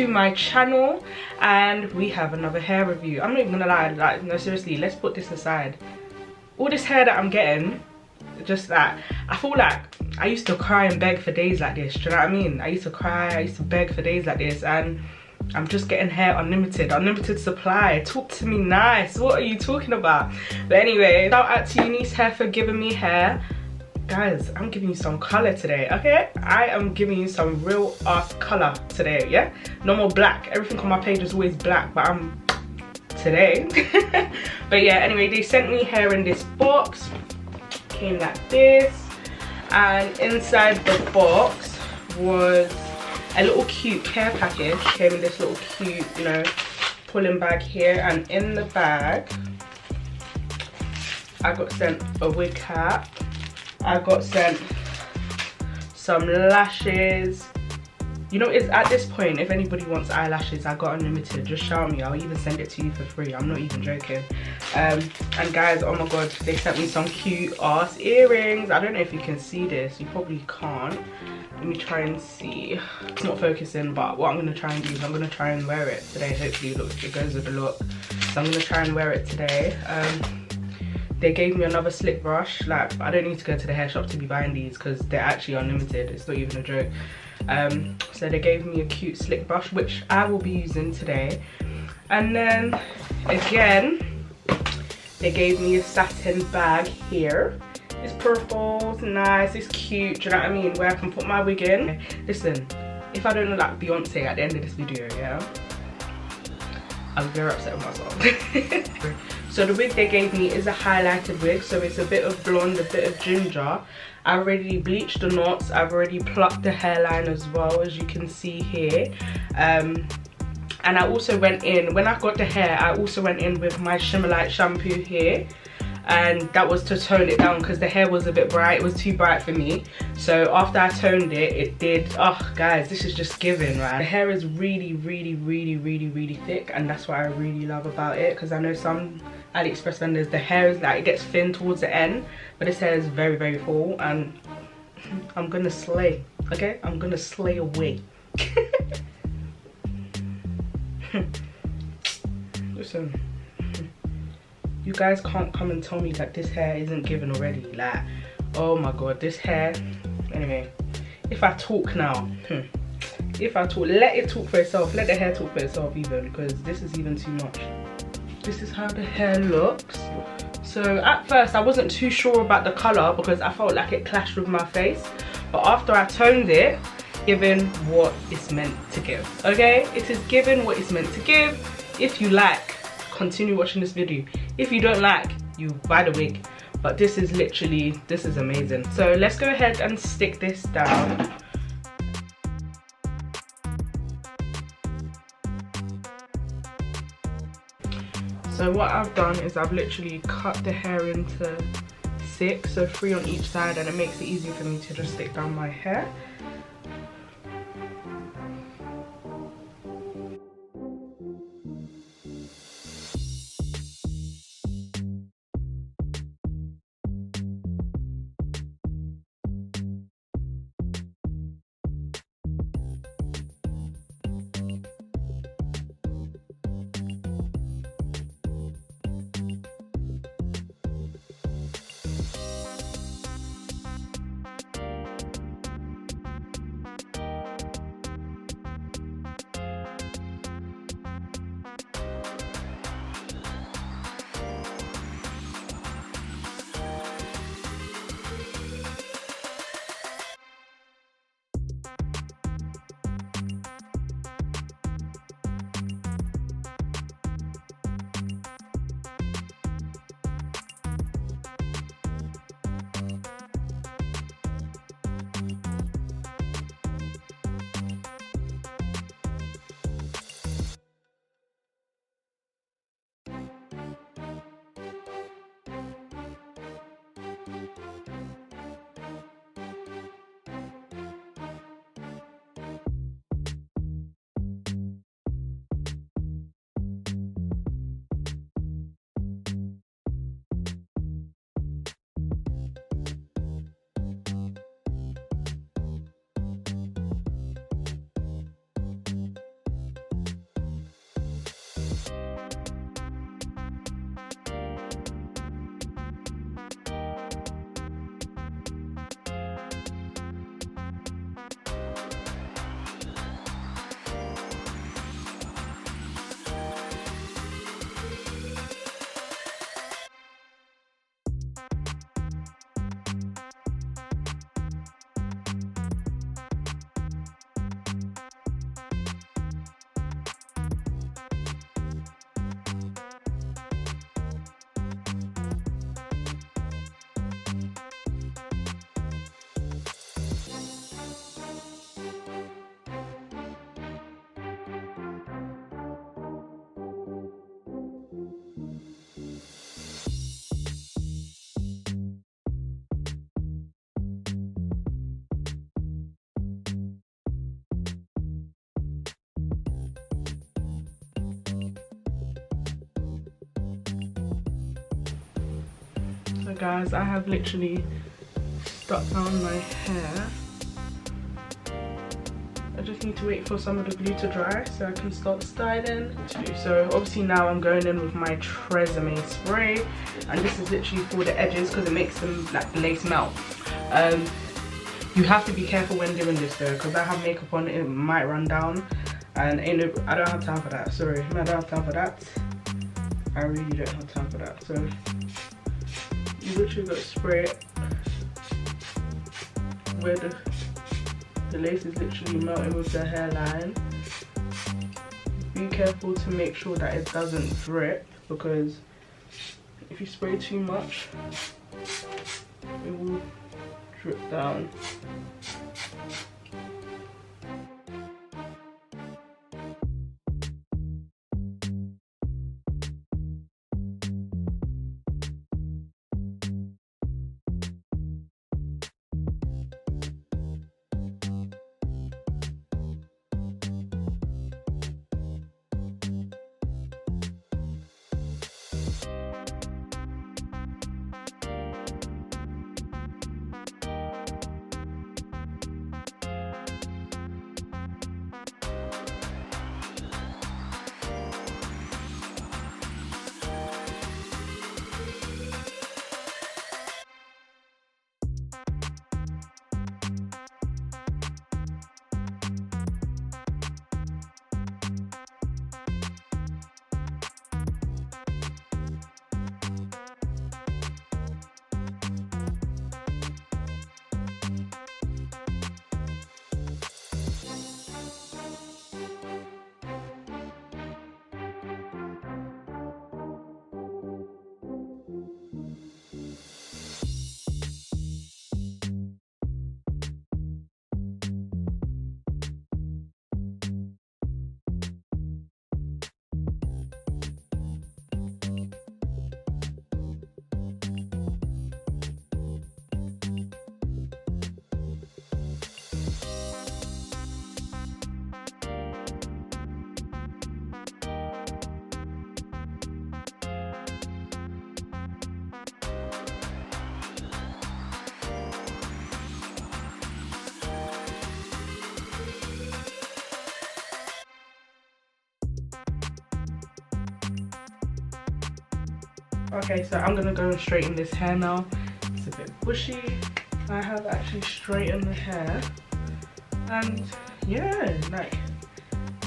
to my channel, and we have another hair review. I'm not even gonna lie, like, no, seriously, let's put this aside. All this hair that I'm getting, just that, I feel like I used to cry and beg for days like this. Do you know what I mean? I used to cry, I used to beg for days like this, and I'm just getting hair unlimited supply. Talk to me nice. What are you talking about? But anyway, shout out to UNicehair for giving me hair. Guys, I'm giving you some color today, okay? I am giving you some real ass color today, yeah? No more black. Everything on my page is always black, but I'm today. But yeah, anyway, they sent me hair in this box. Came like this, and inside the box was a little cute care package. Came in this little cute, you know, pulling bag here, and in the bag I got sent a wig cap. I got sent some lashes. You know, it's at this point, if anybody wants eyelashes, I got unlimited. Just shout me, I'll even send it to you for free. I'm not even joking. And guys, oh my god, they sent me some cute ass earrings. I don't know if you can see this. You probably can't. Let me try and see. It's not focusing, but what I'm gonna try and do is I'm gonna try and wear it today. Hopefully it goes with the look. So I'm gonna try and wear it today. They gave me another slick brush. Like, I don't need to go to the hair shop to be buying these because they're actually unlimited. It's not even a joke. So they gave me a cute slick brush, which I will be using today. And then again, they gave me a satin bag here. It's purple, it's nice, it's cute, do you know what I mean? Where I can put my wig in. Listen, if I don't look like Beyonce at the end of this video, yeah, I'm very upset with myself. So the wig they gave me is a highlighted wig, so it's a bit of blonde, a bit of ginger. I've already bleached the knots, I've already plucked the hairline as well, as you can see here. And I also went in, when I got the hair, I also went in with my Shimmer Light shampoo here. And that was to tone it down because the hair was a bit bright, it was too bright for me. So after I toned it, it did, oh guys, this is just giving, right? The hair is really thick, and that's what I really love about it, because I know some AliExpress vendors, the hair is like, it gets thin towards the end, but this hair is very full, and I'm gonna slay, okay? I'm gonna slay away. Listen, you guys can't come and tell me that this hair isn't given already. Like, oh my god, this hair. Anyway, if I talk now, if I talk, let it talk for itself. Let the hair talk for itself even, because this is even too much. This is how the hair looks. So at first I wasn't too sure about the color because I felt like it clashed with my face, but after I toned it, given what it's meant to give, okay? It is given what it's meant to give. If you like, continue watching this video. If you don't like, you buy the wig. But this is literally, this is amazing. So let's go ahead and stick this down. So what I've done is I've literally cut the hair into 6, so 3 on each side, and it makes it easier for me to just stick down my hair. So guys, I have literally stuck down my hair. I just need to wait for some of the glue to dry so I can start styling. So obviously now I'm going in with my Tresemme spray, and this is literally for the edges because it makes them like the lace melt. You have to be careful when doing this though, because I have makeup on, it might run down, and I don't have time for that. Sorry, I don't have time for that. I really don't have time for that. So you literally got to spray it where the lace is literally melting with the hairline. Be careful to make sure that it doesn't drip, because if you spray too much, it will drip down. Okay, so I'm gonna go and straighten this hair now. It's a bit bushy. I have actually straightened the hair, and yeah, like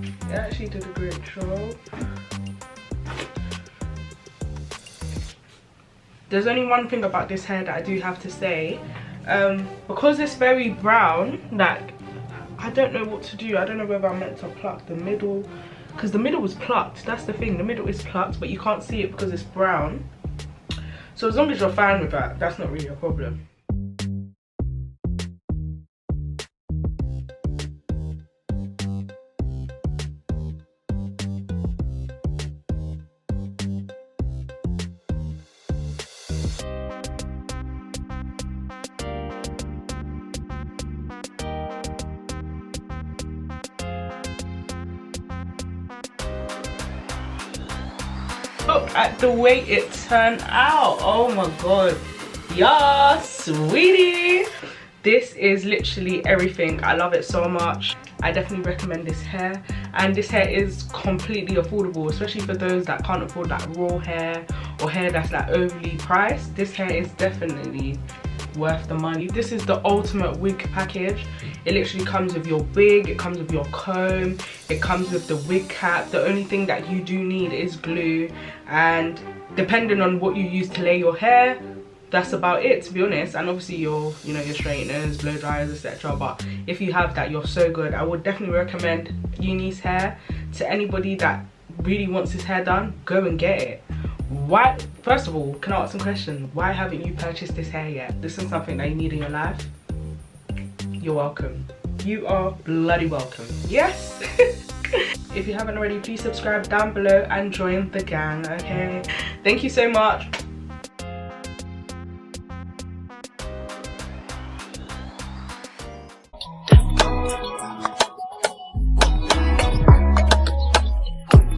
it actually did a great job. There's only one thing about this hair that I do have to say. Because it's very brown, like I don't know what to do. I don't know whether I'm meant to pluck the middle, because the middle was plucked. That's the thing, the middle is plucked, but you can't see it because it's brown. So as long as you're fine with that, that's not really a problem. Look at the way it turned out. Oh my god, yeah, sweetie, this is literally everything. I love it so much. I definitely recommend this hair, and this hair is completely affordable, especially for those that can't afford like raw hair or hair that's like overly priced. This hair is definitely worth the money. This is the ultimate wig package. It literally comes with your wig, it comes with your comb, it comes with the wig cap. The only thing that you do need is glue, and depending on what you use to lay your hair, that's about it, to be honest. And obviously your your straighteners, blow dryers, etc. But if you have that, you're so good. I would definitely recommend UNicehair to anybody that really wants his hair done. Go and get it. Why, first of all, can I ask some questions? Why haven't you purchased this hair yet? This is something that you need in your life. You're welcome. You are bloody welcome. Yes. If you haven't already, please subscribe down below and join the gang. Okay, thank you so much.